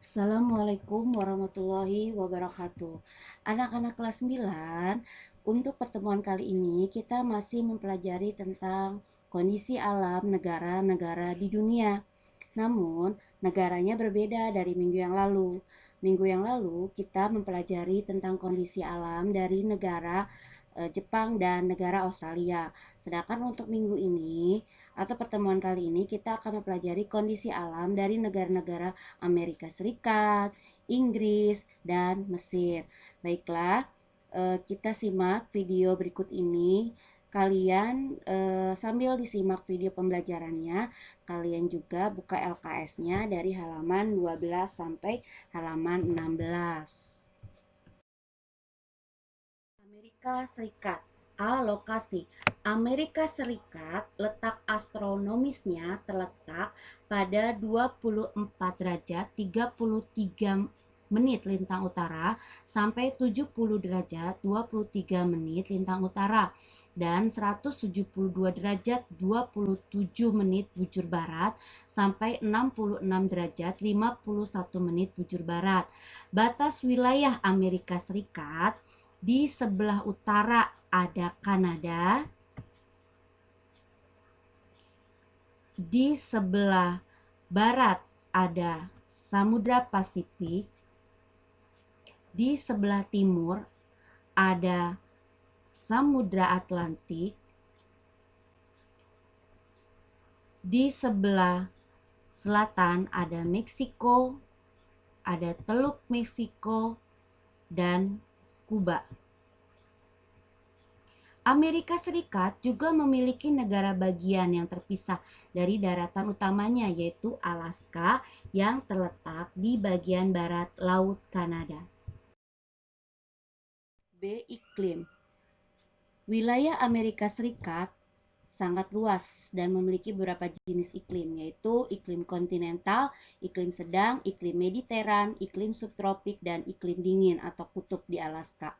Assalamualaikum warahmatullahi wabarakatuh. Anak-anak kelas 9, untuk pertemuan kali ini kita masih mempelajari tentang kondisi alam negara-negara di dunia. Namun, negaranya berbeda dari minggu yang lalu. Minggu yang lalu kita mempelajari tentang kondisi alam dari negara Jepang dan negara Australia. Sedangkan untuk minggu ini atau pertemuan kali ini kita akan mempelajari kondisi alam dari negara-negara Amerika Serikat, Inggris, dan Mesir. Baiklah, kita simak video berikut ini. Kalian sambil disimak video pembelajarannya, kalian juga buka LKS-nya dari halaman 12 sampai halaman 16. Amerika Serikat. Lokasi. Amerika Serikat letak astronomisnya terletak pada 24 derajat 33 menit lintang utara sampai 70 derajat 23 menit lintang utara dan 172 derajat 27 menit bujur barat sampai 66 derajat 51 menit bujur barat. Batas wilayah Amerika Serikat: di sebelah utara ada Kanada, di sebelah barat ada Samudra Pasifik, di sebelah timur ada Samudra Atlantik, di sebelah selatan ada Meksiko, ada Teluk Meksiko, dan Kuba. Amerika Serikat juga memiliki negara bagian yang terpisah dari daratan utamanya, yaitu Alaska yang terletak di bagian barat Laut Kanada. B. Iklim. Wilayah Amerika Serikat sangat luas dan memiliki beberapa jenis iklim, yaitu iklim kontinental, iklim sedang, iklim mediteran, iklim subtropik, dan iklim dingin atau kutub di Alaska.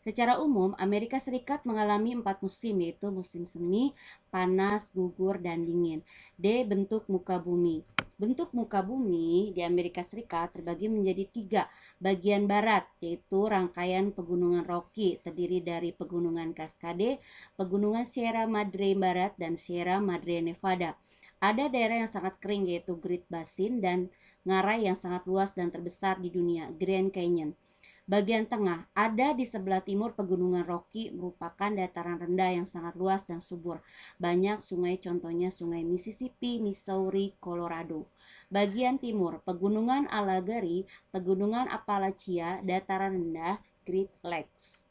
Secara umum, Amerika Serikat mengalami 4 musim, yaitu musim semi, panas, gugur, dan dingin. D. Bentuk muka bumi. Bentuk muka bumi di Amerika Serikat terbagi menjadi 3 bagian barat, yaitu rangkaian pegunungan Rocky terdiri dari pegunungan Cascade, pegunungan Sierra Madre Barat, dan Sierra Madre Nevada. Ada daerah yang sangat kering, yaitu Great Basin, dan ngarai yang sangat luas dan terbesar di dunia, Grand Canyon. Bagian tengah, ada di sebelah timur pegunungan Rocky, merupakan dataran rendah yang sangat luas dan subur. Banyak sungai, contohnya sungai Mississippi, Missouri, Colorado. Bagian timur, pegunungan Allegheny, pegunungan Appalachia, dataran rendah, Great Lakes.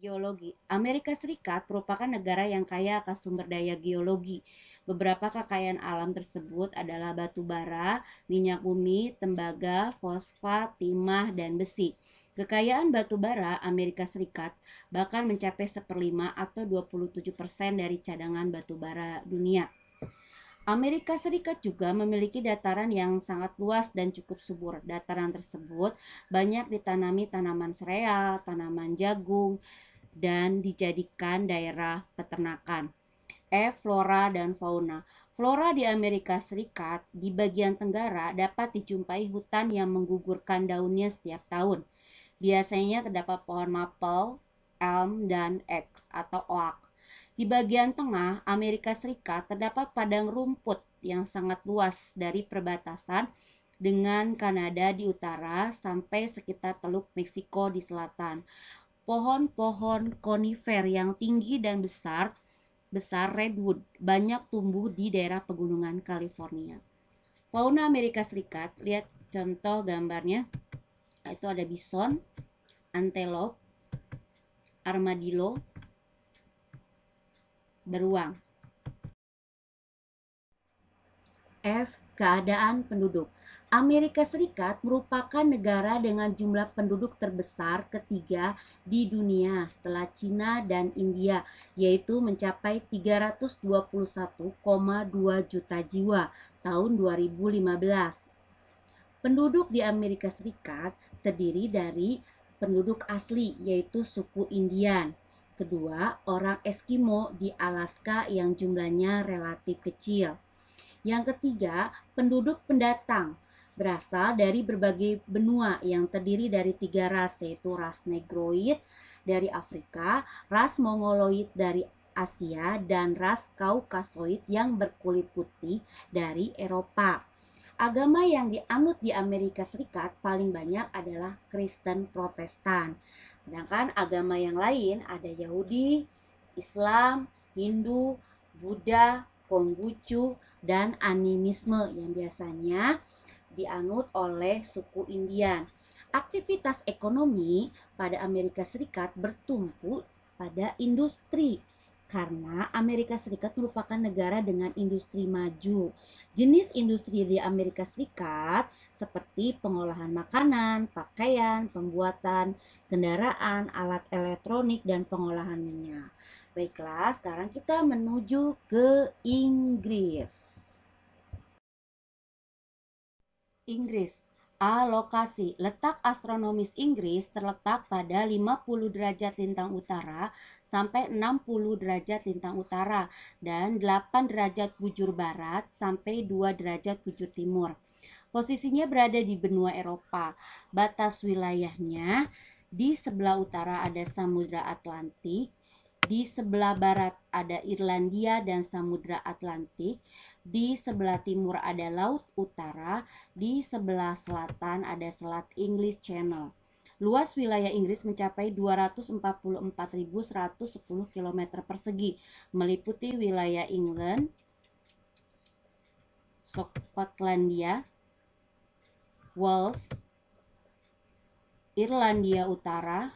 Geologi. Amerika Serikat merupakan negara yang kaya akan sumber daya geologi. Beberapa kekayaan alam tersebut adalah batu bara, minyak bumi, tembaga, fosfat, timah, dan besi. Kekayaan batu bara Amerika Serikat bahkan mencapai 1/5 atau 27% dari cadangan batu bara dunia. Amerika Serikat juga memiliki dataran yang sangat luas dan cukup subur. Dataran tersebut banyak ditanami tanaman sereal, tanaman jagung, dan dijadikan daerah peternakan. Flora dan fauna. Flora di Amerika Serikat di bagian tenggara dapat dijumpai hutan yang menggugurkan daunnya setiap tahun. Biasanya terdapat pohon maple, elm, dan oak. Di bagian tengah Amerika Serikat terdapat padang rumput yang sangat luas dari perbatasan dengan Kanada di utara sampai sekitar Teluk Meksiko di selatan. Pohon-pohon konifer yang tinggi dan besar redwood banyak tumbuh di daerah pegunungan California. Fauna Amerika Serikat, lihat contoh gambarnya. Itu ada bison, antelope, armadillo, beruang. Keadaan penduduk. Amerika Serikat merupakan negara dengan jumlah penduduk terbesar ketiga di dunia setelah Cina dan India, yaitu mencapai 321,2 juta jiwa tahun 2015. Penduduk di Amerika Serikat terdiri dari penduduk asli, yaitu suku Indian. Kedua, orang Eskimo di Alaska yang jumlahnya relatif kecil. Yang ketiga, penduduk pendatang. berasal dari berbagai benua yang terdiri dari 3 ras, yaitu ras Negroid dari Afrika, ras Mongoloid dari Asia, dan ras Kaukasoid yang berkulit putih dari Eropa. Agama yang dianut di Amerika Serikat paling banyak adalah Kristen Protestan. Sedangkan agama yang lain ada Yahudi, Islam, Hindu, Buddha, Konghucu, dan animisme yang biasanya dianut oleh suku Indian. Aktivitas ekonomi pada Amerika Serikat bertumpu pada industri karena Amerika Serikat merupakan negara dengan industri maju. Jenis industri di Amerika Serikat seperti pengolahan makanan, pakaian, pembuatan kendaraan, alat elektronik, dan pengolahan minyak. Baiklah, sekarang kita menuju ke Inggris. Inggris. Lokasi. Letak astronomis Inggris terletak pada 50 derajat lintang utara sampai 60 derajat lintang utara dan 8 derajat bujur barat sampai 2 derajat bujur timur. Posisinya berada di benua Eropa. Batas wilayahnya di sebelah utara ada Samudra Atlantik, di sebelah barat ada Irlandia dan Samudra Atlantik, di sebelah timur ada Laut Utara, di sebelah selatan ada Selat English Channel. Luas wilayah Inggris mencapai 244.110 km persegi, meliputi wilayah England, Skotlandia, Wales, Irlandia Utara,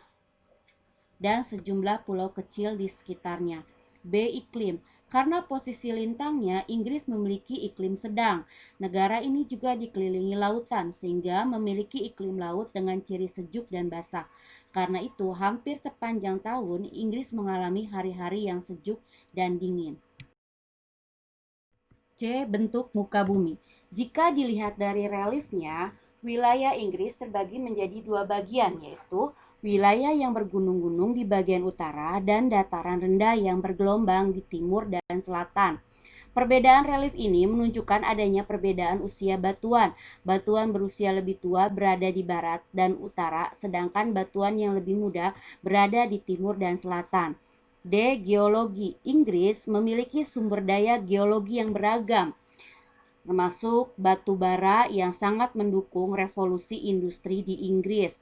dan sejumlah pulau kecil di sekitarnya. B. Iklim. Karena posisi lintangnya, Inggris memiliki iklim sedang. Negara ini juga dikelilingi lautan, sehingga memiliki iklim laut dengan ciri sejuk dan basah. Karena itu, hampir sepanjang tahun, Inggris mengalami hari-hari yang sejuk dan dingin. C. Bentuk muka bumi. Jika dilihat dari reliefnya, wilayah Inggris terbagi menjadi 2 bagian, yaitu wilayah yang bergunung-gunung di bagian utara dan dataran rendah yang bergelombang di timur dan selatan. Perbedaan relief ini menunjukkan adanya perbedaan usia batuan. Batuan berusia lebih tua berada di barat dan utara, sedangkan batuan yang lebih muda berada di timur dan selatan. D. Geologi. Inggris memiliki sumber daya geologi yang beragam, termasuk batu bara yang sangat mendukung revolusi industri di Inggris.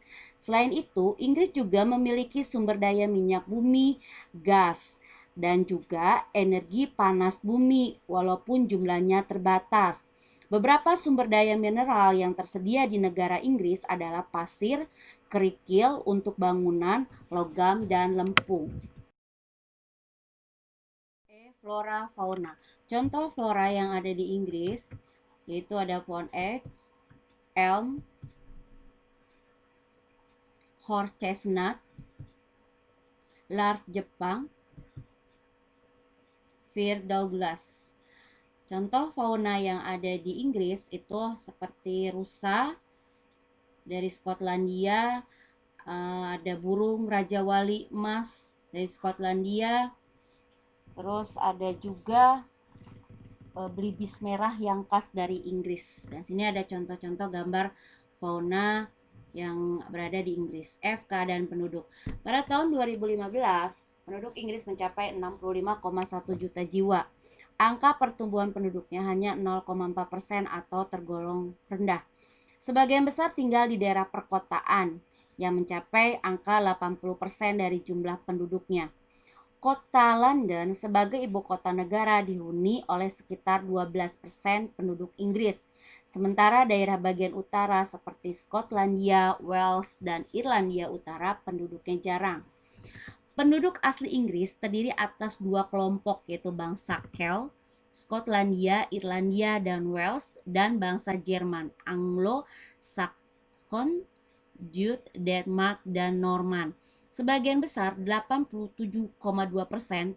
Selain itu, Inggris juga memiliki sumber daya minyak bumi, gas, dan juga energi panas bumi, walaupun jumlahnya terbatas. Beberapa sumber daya mineral yang tersedia di negara Inggris adalah pasir, kerikil untuk bangunan, logam, dan lempung. Flora fauna. Contoh flora yang ada di Inggris yaitu ada pohon X, elm, horse chestnut, larch Jepang, fir Douglas. Contoh fauna yang ada di Inggris itu seperti rusa dari Skotlandia, ada burung Raja Wali emas dari Skotlandia, terus ada juga belibis merah yang khas dari Inggris. Dan sini ada contoh-contoh gambar fauna yang berada di Inggris. F. Keadaan penduduk. Pada tahun 2015, penduduk Inggris mencapai 65,1 juta jiwa. Angka pertumbuhan penduduknya hanya 0,4% atau tergolong rendah. Sebagian besar tinggal di daerah perkotaan yang mencapai angka 80% dari jumlah penduduknya. Kota London sebagai ibu kota negara dihuni oleh sekitar 12% penduduk Inggris. Sementara daerah bagian utara seperti Skotlandia, Wales, dan Irlandia Utara penduduknya jarang. Penduduk asli Inggris terdiri atas 2 kelompok, yaitu bangsa Celt, Skotlandia, Irlandia, dan Wales, dan bangsa Jerman, Anglo-Saxon, Jute, Denmark, dan Norman. Sebagian besar, 87,2%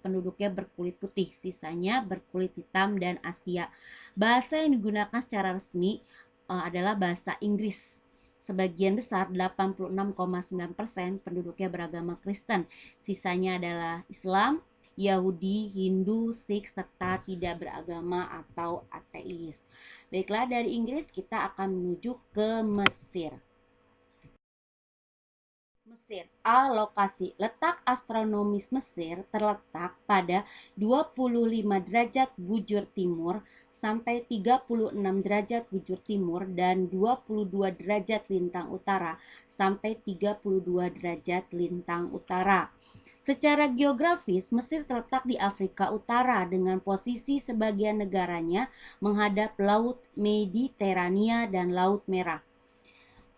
penduduknya berkulit putih, sisanya berkulit hitam dan Asia. Bahasa yang digunakan secara resmi adalah bahasa Inggris. Sebagian besar, 86,9% penduduknya beragama Kristen, sisanya adalah Islam, Yahudi, Hindu, Sikh, serta tidak beragama atau ateis. Baiklah, dari Inggris kita akan menuju ke Mesir. Mesir. A. Lokasi. Letak astronomis Mesir terletak pada 25 derajat bujur timur sampai 36 derajat bujur timur dan 22 derajat lintang utara sampai 32 derajat lintang utara. Secara geografis, Mesir terletak di Afrika Utara dengan posisi sebagian negaranya menghadap Laut Mediterania dan Laut Merah.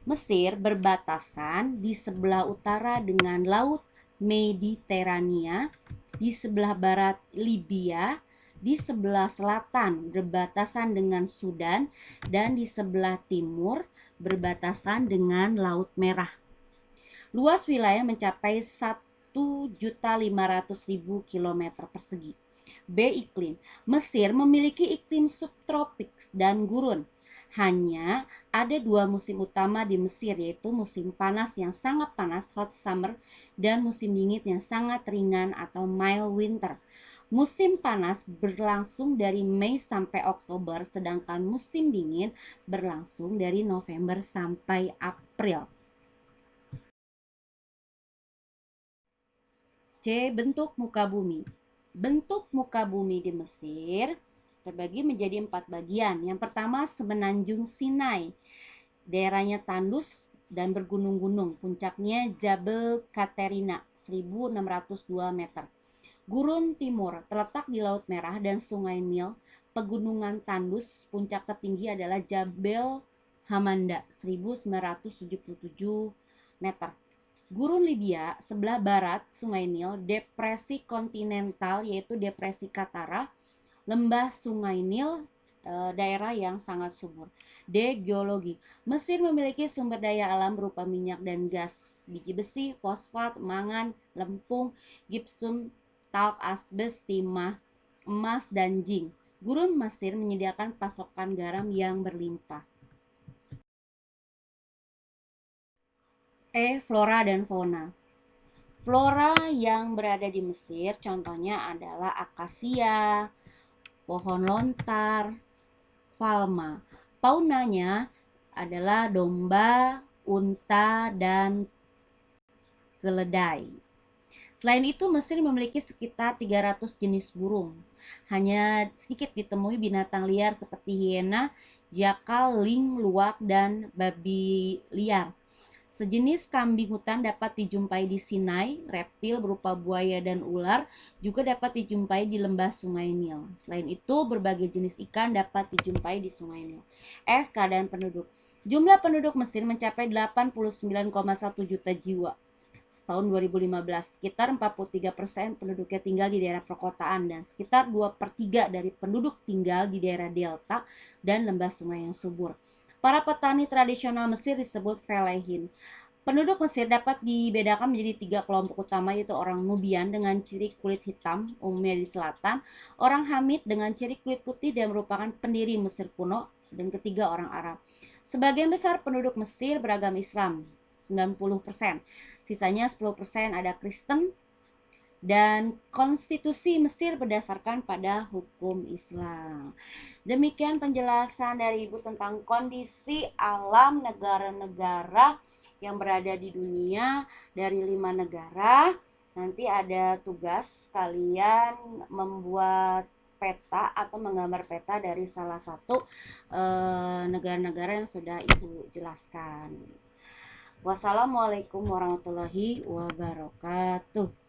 Mesir berbatasan di sebelah utara dengan Laut Mediterania, di sebelah barat Libya, di sebelah selatan berbatasan dengan Sudan, dan di sebelah timur berbatasan dengan Laut Merah. Luas wilayah mencapai 1.500.000 km persegi. B. Iklim. Mesir memiliki iklim subtropis dan gurun. Hanya ada dua musim utama di Mesir, yaitu musim panas yang sangat panas, hot summer, dan musim dingin yang sangat ringan atau mild winter. Musim panas berlangsung dari Mei sampai Oktober, sedangkan musim dingin berlangsung dari November sampai April. C. Bentuk muka bumi. Bentuk muka bumi di Mesir terbagi menjadi 4 bagian. Yang pertama, semenanjung Sinai. Daerahnya tandus dan bergunung-gunung. Puncaknya Jabal Katerina, 1602 meter. Gurun Timur terletak di Laut Merah dan Sungai Nil. Pegunungan tandus, puncak tertinggi adalah Jabal Hamanda, 1977 meter. Gurun Libya, sebelah barat Sungai Nil, depresi kontinental yaitu depresi Katara, lembah Sungai Nil, daerah yang sangat subur. D. Geologi. Mesir memiliki sumber daya alam berupa minyak dan gas, biji besi, fosfat, mangan, lempung, gipsum, talk, asbes, timah, emas, dan zinc. Gurun Mesir menyediakan pasokan garam yang berlimpah. E. Flora dan fauna. Flora yang berada di Mesir contohnya adalah akasia, pohon lontar, palma. Faunanya adalah domba, unta, dan keledai. Selain itu, Mesir memiliki sekitar 300 jenis burung. Hanya sedikit ditemui binatang liar seperti hiena, jakal, ling, luwak, dan babi liar. Sejenis kambing hutan dapat dijumpai di Sinai, reptil berupa buaya dan ular juga dapat dijumpai di lembah Sungai Nil. Selain itu, berbagai jenis ikan dapat dijumpai di Sungai Nil. F. Keadaan penduduk. Jumlah penduduk Mesir mencapai 89,1 juta jiwa. Tahun 2015, sekitar 43% penduduknya tinggal di daerah perkotaan dan sekitar 2/3 dari penduduk tinggal di daerah delta dan lembah sungai yang subur. Para petani tradisional Mesir disebut felahin. Penduduk Mesir dapat dibedakan menjadi 3 kelompok utama, yaitu orang Nubian dengan ciri kulit hitam umumnya di selatan, orang Hamid dengan ciri kulit putih dan merupakan pendiri Mesir kuno, dan ketiga orang Arab. Sebagian besar penduduk Mesir beragama Islam, 90%. Sisanya 10% ada Kristen, dan konstitusi Mesir berdasarkan pada hukum Islam. Demikian penjelasan dari Ibu tentang kondisi alam negara-negara yang berada di dunia dari 5 negara. Nanti ada tugas kalian membuat peta atau menggambar peta dari salah satu negara-negara yang sudah Ibu jelaskan. Wassalamualaikum warahmatullahi wabarakatuh.